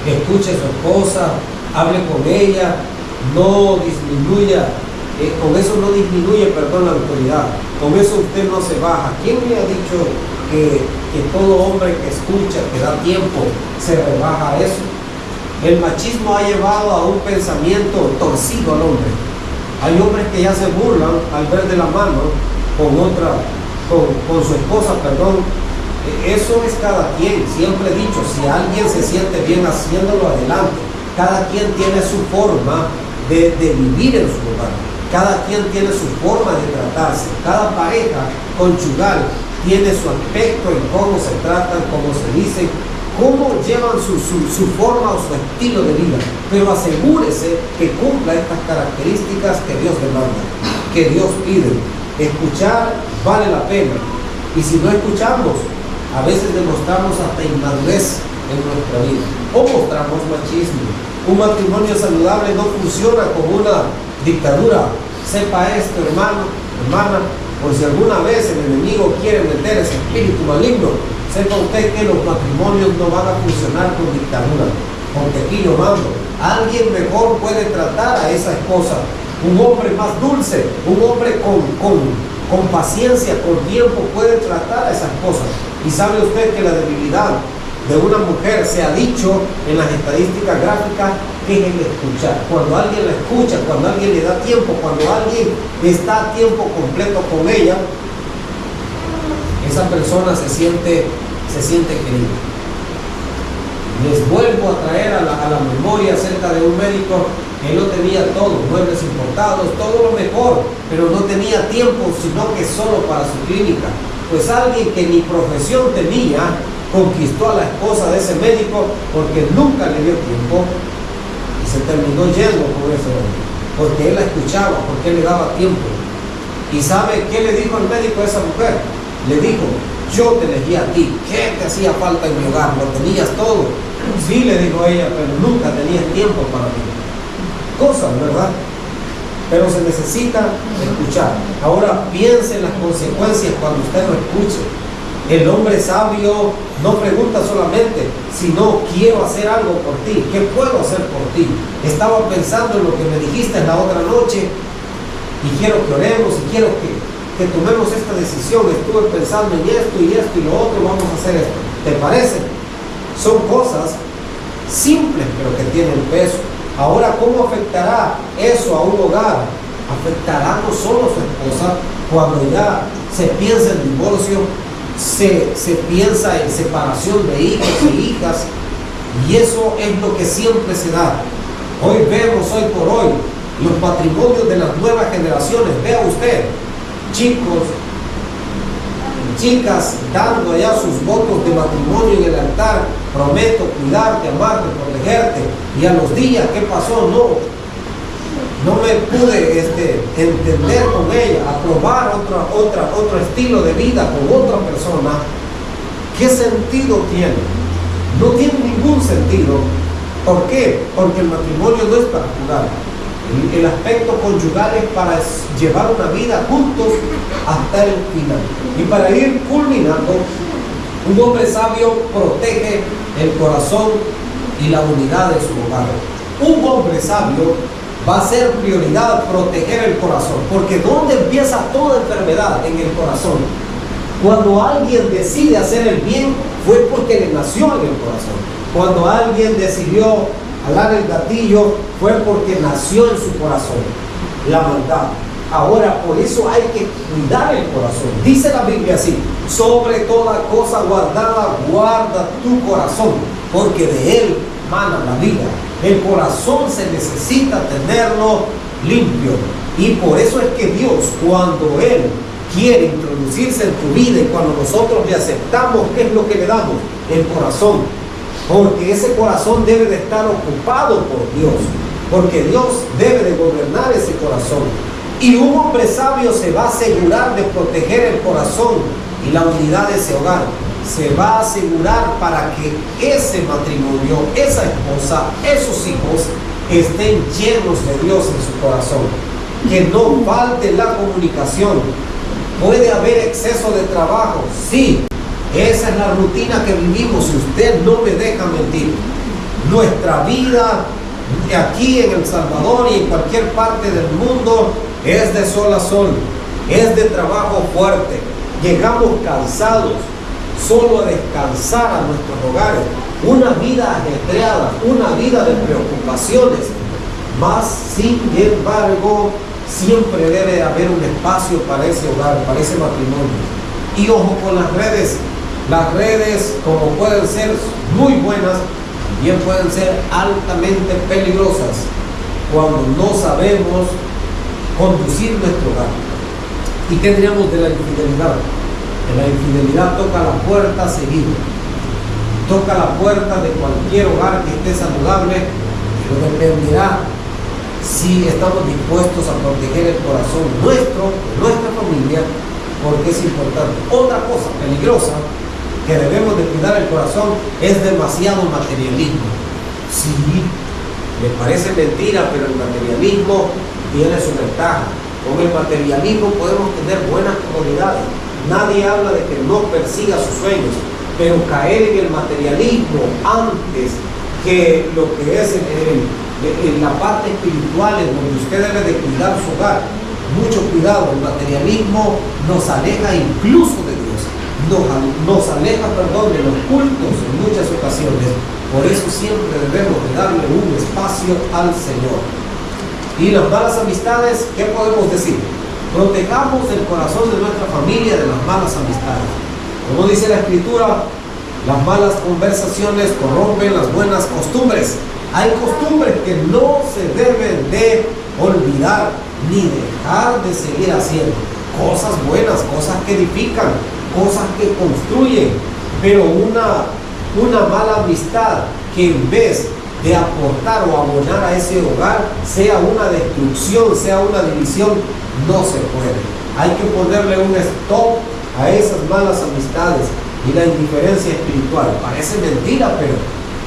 Escuche a su esposa, hable con ella, no disminuya, con eso no disminuye, la autoridad, con eso usted no se baja. ¿Quién le ha dicho que todo hombre que escucha, que da tiempo, se rebaja a eso? El machismo ha llevado a un pensamiento torcido al hombre. Hay hombres que ya se burlan al ver de la mano con su esposa, Eso es cada quien. Siempre he dicho, si alguien se siente bien haciéndolo, adelante. Cada quien tiene su forma de vivir en su hogar. Cada quien tiene su forma de tratarse. Cada pareja conyugal tiene su aspecto en cómo se tratan, cómo se dicen, cómo llevan su forma o su estilo de vida. Pero asegúrese que cumpla estas características que Dios demanda, que Dios pide. Escuchar vale la pena. Y si no escuchamos, a veces demostramos hasta inmadurez en nuestra vida o mostramos machismo. Un matrimonio saludable no funciona como una dictadura. Sepa esto, hermano, hermana, por si alguna vez el enemigo quiere meter ese espíritu maligno, sepa usted que los matrimonios no van a funcionar con dictadura, con tequillo mando. Alguien mejor puede tratar a esa esposa, un hombre más dulce, un hombre con paciencia, con tiempo, puede tratar a esa esposa. Y sabe usted que la debilidad de una mujer, se ha dicho en las estadísticas gráficas, que es el escuchar. Cuando alguien la escucha, cuando alguien le da tiempo, cuando alguien está a tiempo completo con ella, esa persona se siente querida. Les vuelvo a traer a la memoria acerca de un médico que no tenía todo, muebles importados, todo lo mejor, pero no tenía tiempo sino que solo para su clínica. Pues alguien que ni profesión tenía conquistó a la esposa de ese médico porque nunca le dio tiempo y se terminó yendo con ese hombre, porque él la escuchaba, porque él le daba tiempo. ¿Y sabe qué le dijo el médico a esa mujer? Le dijo, yo te elegí a ti, ¿qué te hacía falta en mi hogar? ¿Lo tenías todo? Sí, le dijo ella, pero nunca tenías tiempo para mí. Cosas, ¿verdad? Pero se necesita escuchar. Ahora piense en las consecuencias cuando usted lo escuche. El hombre sabio no pregunta solamente, sino quiero hacer algo por ti. ¿Qué puedo hacer por ti? Estaba pensando en lo que me dijiste la otra noche y quiero que oremos y quiero que tomemos esta decisión. Estuve pensando en esto y lo otro, vamos a hacer esto. ¿Te parece? Son cosas simples, pero que tienen peso. Ahora, ¿cómo afectará eso a un hogar? Afectará no solo a su esposa, cuando ya se piensa en divorcio, se piensa en separación de hijos e hijas, y eso es lo que siempre se da. Hoy vemos, hoy por hoy, los matrimonios de las nuevas generaciones. Vea usted, chicos, chicas dando allá sus votos de matrimonio en el altar: prometo cuidarte, amarte, protegerte. Y a los días, ¿qué pasó? No me pude entender con ella, aprobar otro estilo de vida con otra persona. ¿Qué sentido tiene? No tiene ningún sentido. ¿Por qué? Porque el matrimonio no es para jugar. El aspecto conyugal es para llevar una vida juntos hasta el final. Y para ir culminando, un hombre sabio protege el corazón y la unidad de su hogar. Un hombre sabio va a ser prioridad proteger el corazón, porque ¿dónde empieza toda enfermedad? En el corazón. Cuando alguien decide hacer el bien, fue porque le nació en el corazón. Cuando alguien decidió jalar el gatillo, fue porque nació en su corazón la maldad. Ahora, por eso hay que cuidar el corazón. Dice la Biblia así: sobre toda cosa guardada, guarda tu corazón, porque de él mana la vida. El corazón se necesita tenerlo limpio. Y por eso es que Dios, cuando Él quiere introducirse en tu vida y cuando nosotros le aceptamos, ¿qué es lo que le damos? El corazón. Porque ese corazón debe de estar ocupado por Dios. Porque Dios debe de gobernar ese corazón. Y un hombre sabio se va a asegurar de proteger el corazón y la unidad de ese hogar. Se va a asegurar para que ese matrimonio, esa esposa, esos hijos estén llenos de Dios en su corazón. Que no falte la comunicación. Puede haber exceso de trabajo, sí. Esa es la rutina que vivimos, y usted no me deja mentir. Nuestra vida aquí en El Salvador y en cualquier parte del mundo es de sol a sol, es de trabajo fuerte. Llegamos cansados solo a descansar a nuestros hogares. Una vida ajetreada, una vida de preocupaciones. Mas, sin embargo, siempre debe haber un espacio para ese hogar, para ese matrimonio. Y ojo con las redes. Las redes, como pueden ser muy buenas, bien pueden ser altamente peligrosas cuando no sabemos conducir nuestro hogar. ¿Y qué diríamos de la infidelidad? Que la infidelidad toca la puerta seguido. Toca la puerta de cualquier hogar que esté saludable, pero dependerá si estamos dispuestos a proteger el corazón nuestro, de nuestra familia, porque es importante. Otra cosa peligrosa que debemos de cuidar el corazón es demasiado materialismo. Sí, me parece mentira, pero el materialismo tiene su ventaja. Con el materialismo podemos tener buenas comodidades. Nadie habla de que no persiga sus sueños, pero caer en el materialismo antes que lo que es en la parte espiritual, en donde usted debe de cuidar su hogar. Mucho cuidado, el materialismo nos aleja incluso de Dios, nos aleja, de los cultos en muchas ocasiones. Por eso siempre debemos de darle un espacio al Señor. Y las malas amistades, ¿qué podemos decir? Protejamos el corazón de nuestra familia de las malas amistades. Como dice la Escritura, las malas conversaciones corrompen las buenas costumbres. Hay costumbres que no se deben de olvidar ni dejar de seguir haciendo. Cosas buenas, cosas que edifican, cosas que construyen. Pero una mala amistad que en vez de aportar o abonar a ese hogar sea una destrucción, sea una división, no se puede. Hay que ponerle un stop a esas malas amistades y la indiferencia espiritual. Parece mentira, pero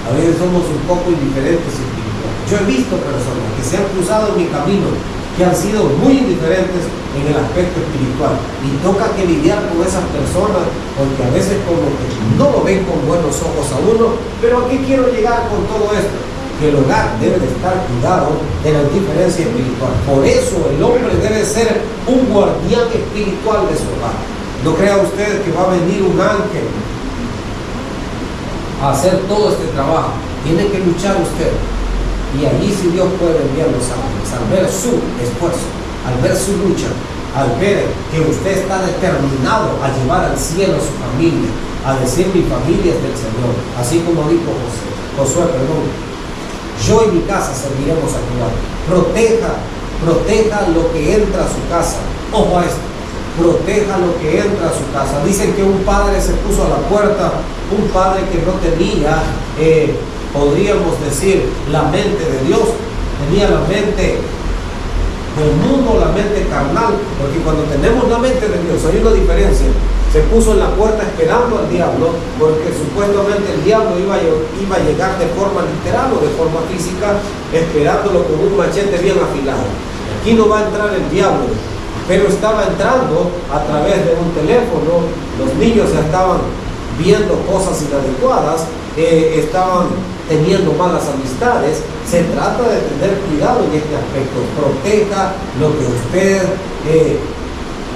a veces somos un poco indiferentes espirituales. Yo he visto personas que se han cruzado en mi camino que han sido muy indiferentes en el aspecto espiritual, y toca que lidiar con esas personas, porque a veces como que no lo ven con buenos ojos a uno. Pero ¿a qué quiero llegar con todo esto? Que el hogar debe de estar cuidado de la indiferencia espiritual. Por eso el hombre debe ser un guardián espiritual de su hogar. No crea usted que va a venir un ángel a hacer todo este trabajo. Tiene que luchar usted. Y allí sí Dios puede enviar los ángeles, al ver su esfuerzo, al ver su lucha, al ver que usted está determinado a llevar al cielo a su familia, a decir: mi familia es del Señor, así como dijo Josué, yo y mi casa serviremos a Jehová. Proteja lo que entra a su casa. Ojo a esto, proteja lo que entra a su casa. Dicen que un padre se puso a la puerta, un padre que no tenía, podríamos decir, la mente de Dios, tenía la mente del mundo, la mente carnal, porque cuando tenemos la mente de Dios hay una diferencia. Se puso en la puerta esperando al diablo, porque supuestamente el diablo iba a llegar de forma literal o de forma física, esperándolo con un machete bien afilado. Aquí no va a entrar el diablo, pero estaba entrando a través de un teléfono. Los niños ya estaban viendo cosas inadecuadas, estaban teniendo malas amistades. Se trata de tener cuidado en este aspecto. Proteja lo que usted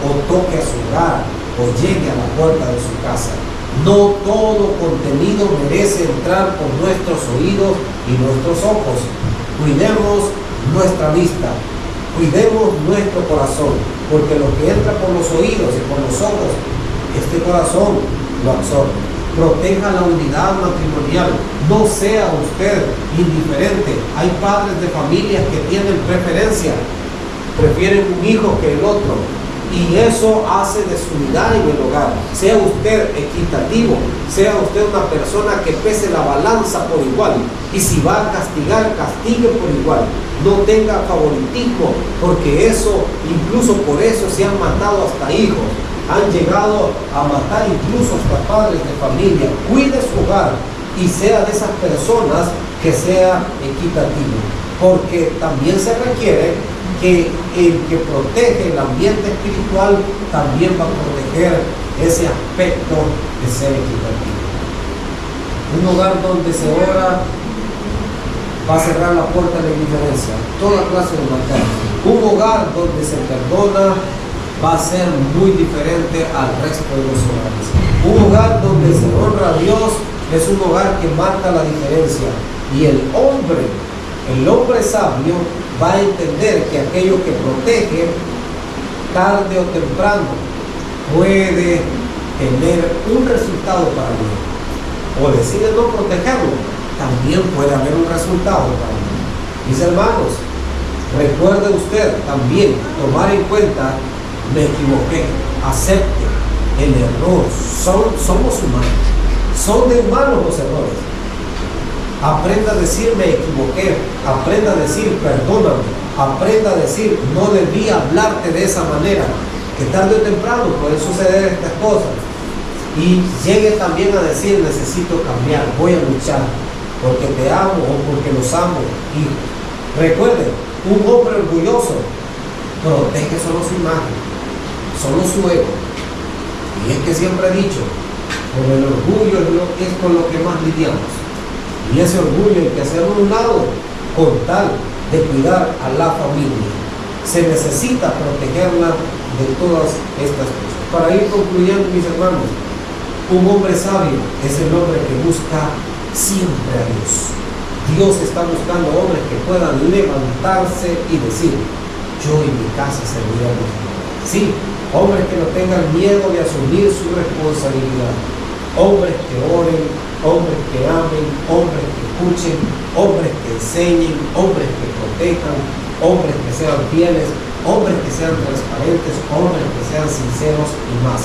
o toque a su hogar o llegue a la puerta de su casa. No todo contenido merece entrar por nuestros oídos y nuestros ojos. Cuidemos nuestra vista, cuidemos nuestro corazón, porque lo que entra por los oídos y por los ojos, este corazón lo absorbe. Proteja la unidad matrimonial. No sea usted indiferente. Hay padres de familias que tienen preferencia, prefieren un hijo que el otro, y eso hace desunidad en el hogar. Sea usted equitativo, sea usted una persona que pese la balanza por igual, y si va a castigar, castigue por igual. No tenga favoritismo, porque eso, incluso por eso se han matado hasta hijos, han llegado a matar incluso hasta padres de familia. Cuide su hogar y sea de esas personas que sea equitativo, porque también se requiere que el que protege el ambiente espiritual también va a proteger ese aspecto de ser equitativo. Un hogar donde se ora va a cerrar la puerta de la indiferencia, toda clase de maldad. Un hogar donde se perdona va a ser muy diferente al resto de los hogares. Un hogar donde se honra a Dios es un hogar que marca la diferencia. Y el hombre sabio va a entender que aquello que protege, tarde o temprano, puede tener un resultado para mí. O decide no protegerlo, también puede haber un resultado para mí. Mis hermanos, recuerde usted también tomar en cuenta: me equivoqué, acepte el error. Somos humanos, son de humanos los errores. Aprenda a decir: me equivoqué. Aprenda a decir: perdóname. Aprenda a decir: no debía hablarte de esa manera. Que tarde o temprano pueden suceder estas cosas. Y llegue también a decir: necesito cambiar, voy a luchar, porque te amo o porque los amo. Y recuerden, un hombre orgulloso protege solo su imagen, solo su ego. Y es que siempre he dicho, con el orgullo es con lo que más lidiamos. Y ese orgullo hay que hacerlo a un lado, con tal de cuidar a la familia. Se necesita protegerla de todas estas cosas. Para ir concluyendo, mis hermanos, un hombre sabio es el hombre que busca siempre a Dios. Dios está buscando hombres que puedan levantarse y decir: yo y mi casa serviremos a Dios. Sí, hombres que no tengan miedo de asumir su responsabilidad. Hombres que oren, hombres que amen, hombres que escuchen, hombres que enseñen, hombres que protejan, hombres que sean fieles, hombres que sean transparentes, hombres que sean sinceros y más.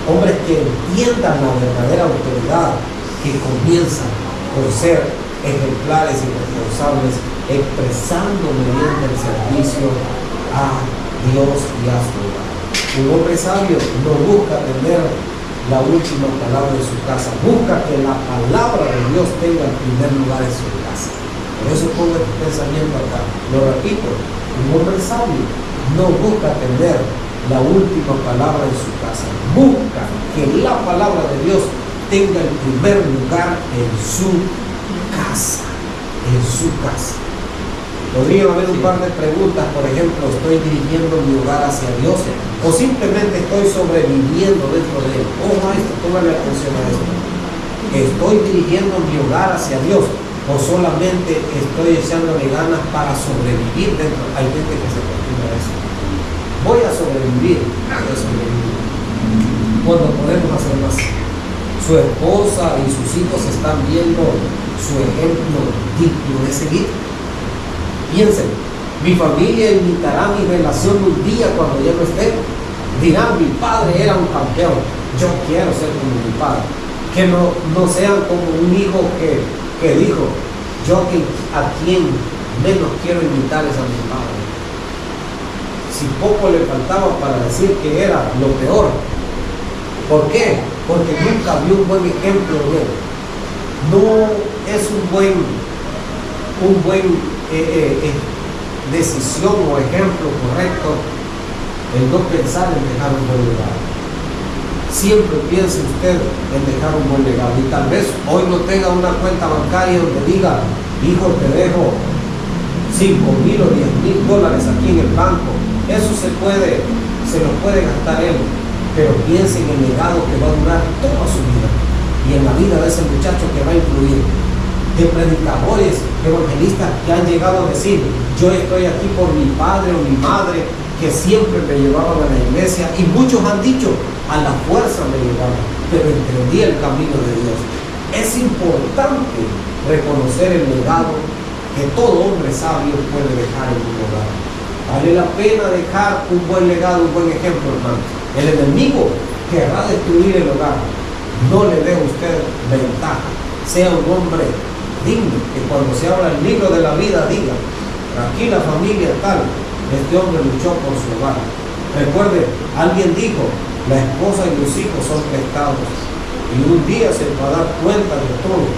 Hombres que entiendan la verdadera autoridad que comienza por ser ejemplares y responsables, expresando mediante el servicio a Dios y a su hogar. Un hombre sabio no busca tener la última palabra de su casa, busca que la palabra de Dios tenga el primer lugar en su casa. Por eso pongo este pensamiento acá. Lo repito, un hombre sabio no busca tener la última palabra en su casa, busca que la palabra de Dios tenga el primer lugar en su casa, en su casa. Podría haber un par de preguntas, por ejemplo: ¿estoy dirigiendo mi hogar hacia Dios o simplemente estoy sobreviviendo dentro de él? Ojo a esto, tómale atención a esto. ¿Estoy dirigiendo mi hogar hacia Dios ¿O solamente estoy echándole ganas para sobrevivir dentro? Hay gente que se acostumbra a eso. Voy a sobrevivir, cuando podemos hacer más. Su esposa y sus hijos están viendo su ejemplo digno de seguir. Piensen, mi familia imitará mi relación un día cuando ya no esté. Dirán, mi padre era un campeón, yo quiero ser como mi padre. Que no sean como un hijo que dijo, yo a quien menos quiero imitar es a mi padre. Si poco le faltaba para decir que era lo peor. ¿Por qué? Porque nunca vio un buen ejemplo de él. No es un buen decisión o ejemplo correcto el no pensar en dejar un buen legado. Siempre piense usted en dejar un buen legado, y tal vez hoy no tenga una cuenta bancaria donde diga, hijo, te dejo 5,000 o 10,000 dólares aquí en el banco. Eso se lo puede gastar él, pero piense en el legado que va a durar toda su vida y en la vida de ese muchacho que va a influir. De predicadores, evangelistas que han llegado a decir, yo estoy aquí por mi padre o mi madre que siempre me llevaban a la iglesia, y muchos han dicho, a la fuerza me llevaban, pero entendí el camino de Dios. Es importante reconocer el legado que todo hombre sabio puede dejar en un hogar. Vale la pena dejar un buen legado, un buen ejemplo, hermano. El enemigo querrá destruir el hogar. No le dé a usted ventaja. Sea un hombre digno, que cuando se abra el libro de la vida diga, aquí la familia tal, este hombre luchó por su hogar. Recuerde, alguien dijo, la esposa y los hijos son prestados, y un día se va a dar cuenta de todo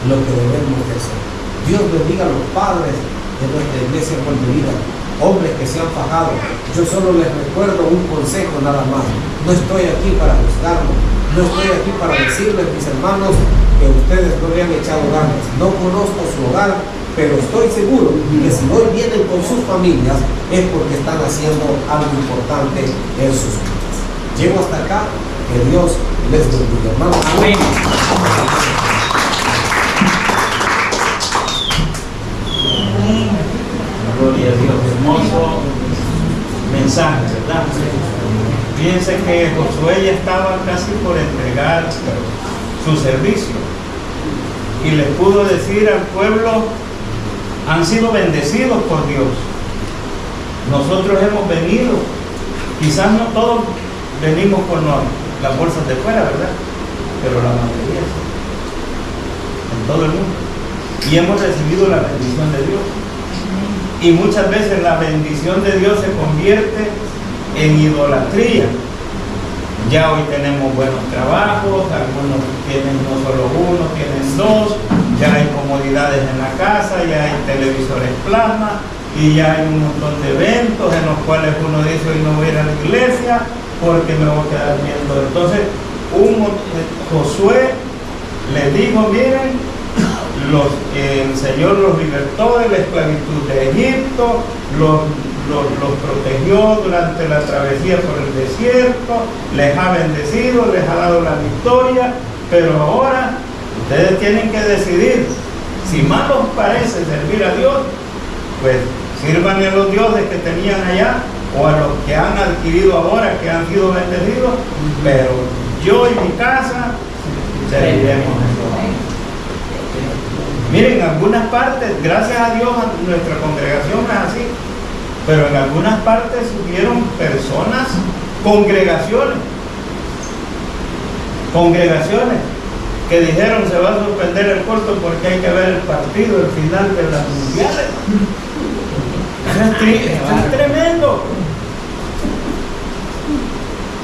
lo que debemos de hacer. Dios bendiga a los padres de nuestra iglesia Vida, hombres que se han fajado. Yo solo les recuerdo un consejo nada más. No estoy aquí para juzgarlos, no estoy aquí para decirles, mis hermanos, que ustedes no le han echado ganas. No conozco su hogar, pero estoy seguro que si hoy vienen con sus familias es porque están haciendo algo importante en sus vidas. Llego hasta acá, que Dios les bendiga, hermanos. Amén. Gloria a Dios, hermoso mensaje, ¿verdad? Fíjense que Josué ya estaba casi por entregar su servicio y le pudo decir al pueblo, han sido bendecidos por Dios. Nosotros hemos venido, quizás no todos venimos con las bolsas de fuera, ¿verdad? Pero la mayoría sí, en todo el mundo, y hemos recibido la bendición de Dios. Y muchas veces la bendición de Dios se convierte en idolatría. Ya hoy tenemos buenos trabajos, algunos tienen no solo uno, tienen dos, ya hay comodidades en la casa, ya hay televisores plasma, y ya hay un montón de eventos en los cuales uno dice, hoy no voy a ir a la iglesia porque me voy a quedar viendo. Entonces Josué le dijo, miren, el Señor los libertó de la esclavitud de Egipto, los protegió durante la travesía por el desierto, les ha bendecido, les ha dado la victoria, pero ahora ustedes tienen que decidir. Si más os parece servir a Dios, pues sírvanle a los dioses que tenían allá o a los que han adquirido ahora, que han sido bendecidos, pero yo y mi casa serviremos a Dios. Miren, en algunas partes, gracias a Dios, nuestra congregación es así, pero en algunas partes hubieron personas, congregaciones, que dijeron se va a suspender el culto porque hay que ver el partido, el final de las mundiales. Eso es tremendo.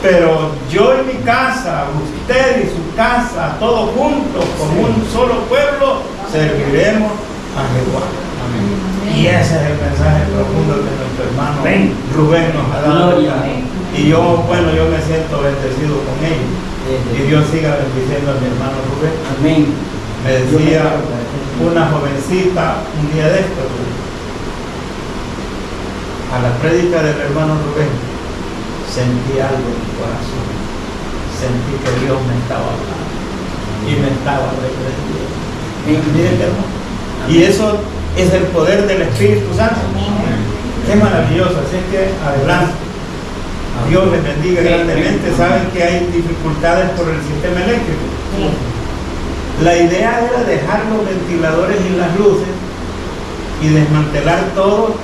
Pero yo y mi casa, usted y su casa, todos juntos, como un solo pueblo, serviremos a Jehová. Amén. Y ese es el mensaje profundo que nuestro hermano Rubén nos ha dado. Y yo me siento bendecido con ellos. Y Dios siga bendiciendo a mi hermano Rubén. Amén. Me decía una jovencita un día de esto, a la prédica del hermano Rubén, sentí algo en mi corazón. Sentí que Dios me estaba hablando y me estaba reprendiendo. Miren, hermano, Y eso es el poder del Espíritu Santo. Qué maravilloso. Así que adelante. Dios les bendiga grandemente. Saben que hay dificultades por el sistema eléctrico. La idea era dejar los ventiladores y las luces y desmantelar todo,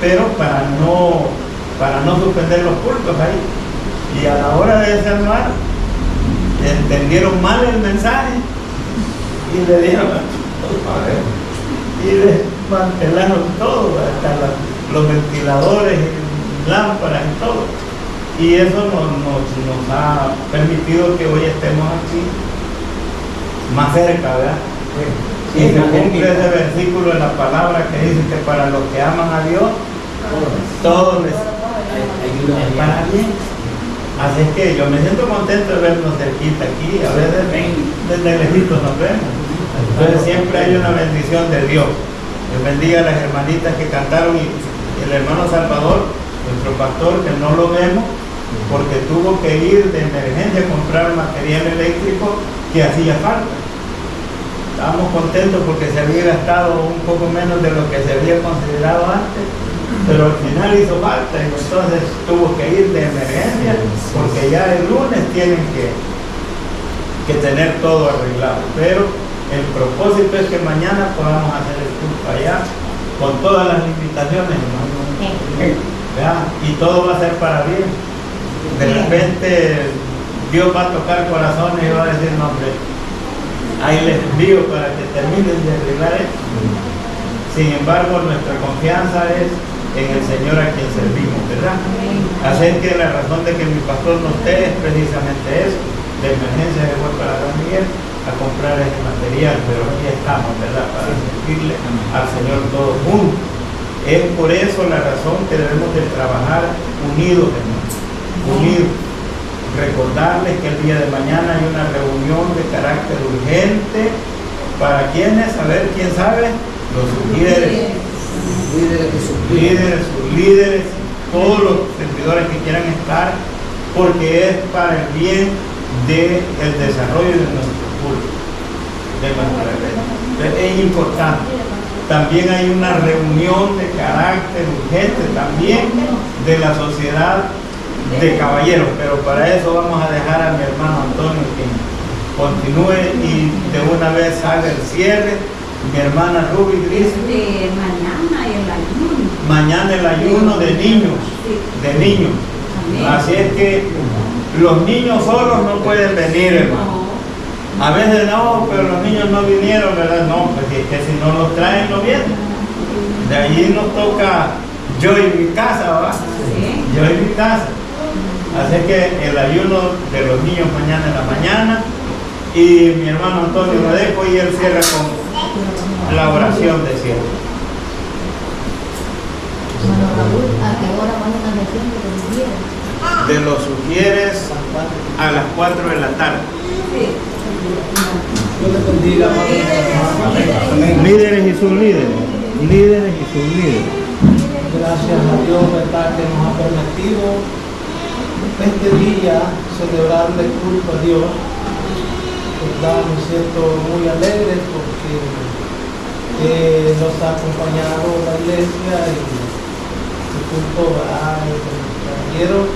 pero para no suspender los cultos ahí. Y a la hora de desarmar, entendieron mal el mensaje y le dieron y desmantelaron todo, hasta los ventiladores, lámparas y todo. Y eso nos ha permitido que hoy estemos aquí más cerca, ¿verdad? Sí. Y se cumple ese versículo en la palabra que dice que para los que aman a Dios, todo les es para bien. Así es que yo me siento contento de vernos cerquita aquí, a veces desde lejitos nos vemos. Entonces siempre hay una bendición de Dios. Dios bendiga a las hermanitas que cantaron y el hermano Salvador, nuestro pastor, que no lo vemos porque tuvo que ir de emergencia a comprar material eléctrico que hacía falta. Estábamos contentos porque se había gastado un poco menos de lo que se había considerado antes, pero al final hizo falta y entonces tuvo que ir de emergencia porque ya el lunes tienen que tener todo arreglado. Pero el propósito es que mañana podamos hacer el culto allá con todas las limitaciones, ¿verdad? Y todo va a ser para bien. De repente Dios va a tocar corazones y va a decir, no, hombre, ahí les envío para que terminen de arreglar esto. Sin embargo, nuestra confianza es en el Señor a quien servimos, ¿verdad? Así que la razón de que mi pastor no esté es precisamente eso. De emergencia se fue para San Miguel a comprar ese material, pero aquí estamos, ¿verdad? Para servirle al Señor todos juntos. Es por eso la razón que debemos de trabajar unidos, hermanos, unidos. Recordarles que el día de mañana hay una reunión de carácter urgente. ¿Para quiénes? A ver, ¿quién sabe? Los líderes, sus líderes, todos los servidores que quieran estar, porque es para el bien del desarrollo de nuestro culto, de nuestra iglesia. Es importante. También hay una reunión de carácter urgente también de la sociedad de caballeros, pero para eso vamos a dejar a mi hermano Antonio que continúe y de una vez haga el cierre. Mi hermana Ruby Gris. De mañana el ayuno. Mañana el ayuno de niños, de niños. Así es que los niños solos no pueden venir, hermano. A veces no, pero los niños no vinieron, ¿verdad? No, pues es que si no los traen, no vienen. De allí nos toca yo y mi casa, ¿verdad? Yo y mi casa. Así que el ayuno de los niños mañana en la mañana. Y mi hermano Antonio lo dejo y él cierra con la oración de cierre. Bueno, Raúl, ¿a qué hora van a estar metiendo los sugieres? De los sugieres a las 4 de la tarde. Sí. Dios les bendiga, hermanos. Líderes y sublíderes. Líderes y sublíderes. Gracias a Dios, ¿verdad?, que nos ha permitido este día celebrarle culto a Dios. ¿Verdad? Me siento muy alegre porque nos ha acompañado la iglesia y el culto a los caballeros.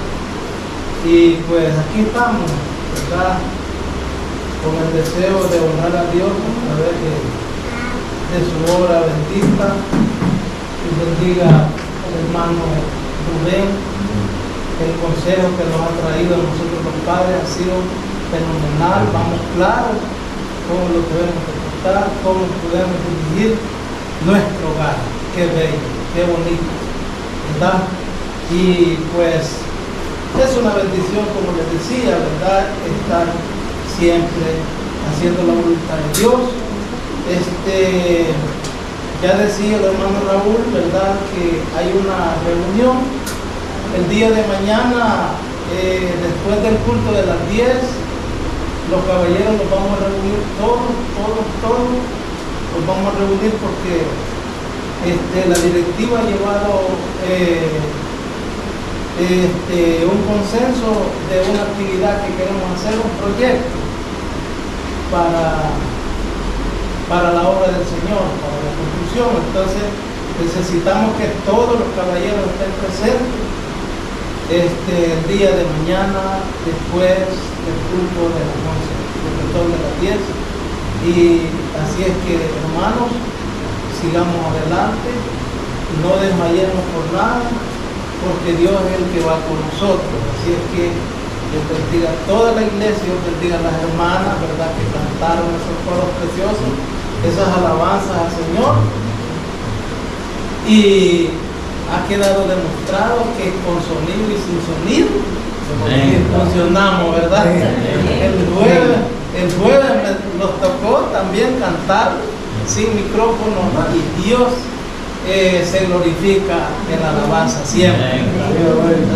Y pues aquí estamos, ¿verdad?, con el deseo de honrar a Dios a través de su obra bendita. Y bendiga al hermano Rubén. El consejo que nos ha traído a nosotros los padres ha sido fenomenal. Vamos claros cómo lo podemos ejecutar, cómo podemos dirigir nuestro hogar. Qué bello, qué bonito, ¿verdad? Y pues es una bendición, como les decía, ¿verdad?, estar siempre haciendo la voluntad de Dios. Ya decía el hermano Raúl, ¿verdad?, que hay una reunión el día de mañana, después del culto de las 10. Los caballeros nos vamos a reunir todos, nos vamos a reunir porque la directiva ha llevado un consenso de una actividad que queremos hacer, un proyecto para para la obra del Señor, para la construcción. Entonces necesitamos que todos los caballeros estén presentes el día de mañana, después del culto de las 11, después de las 10. Y así es que, hermanos, sigamos adelante, no desmayemos por nada, porque Dios es el que va con nosotros. Así es que Dios bendiga a toda la iglesia, Dios bendiga a las hermanas, ¿verdad?, que cantaron esos coros preciosos, esas alabanzas al Señor. Y ha quedado demostrado que con sonido y sin sonido funcionamos, ¿verdad? El jueves nos tocó también cantar sin micrófono y Dios se glorifica en la alabanza siempre.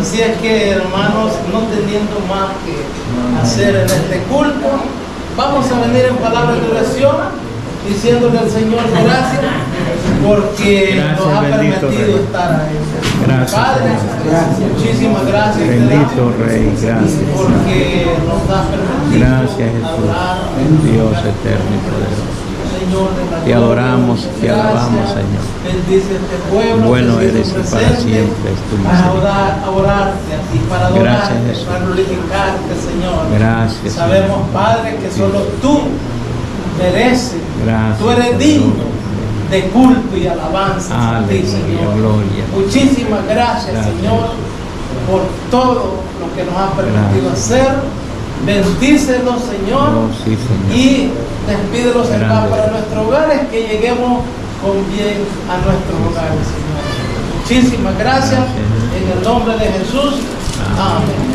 Así es que, hermanos, no teniendo más que hacer en este culto, vamos a venir en palabras de oración, diciéndole al Señor gracias, porque nos ha permitido estar ahí. Gracias, Padre, muchísimas gracias. Bendito Rey, gracias. Porque nos ha permitido Gracias, Jesús, hablar, Dios eterno y poderoso. Señor, de la Te adoramos, gloria. te alabamos, Gracias. Señor. Bendice este pueblo. Bueno que se eres hizo y para presente siempre es tu para misericordia. orarte a ti, para Gracias, adorarte, Jesús. para glorificarte, Señor. Gracias, Sabemos, Señor. Padre, que solo tú mereces. Gracias, Tú eres Señor. digno de culto y alabanza a ti, Aleluya, Señor. gloria. Muchísimas gracias, Gracias. Señor, por todo lo que nos has permitido Gracias. hacer. Bendícenos, Señor, Oh, sí, Señor. y despídelos en paz Grande. para nuestros hogares, que lleguemos con bien a nuestros hogares, Señor. Muchísimas gracias, Gracias. en el nombre de Jesús. Amén.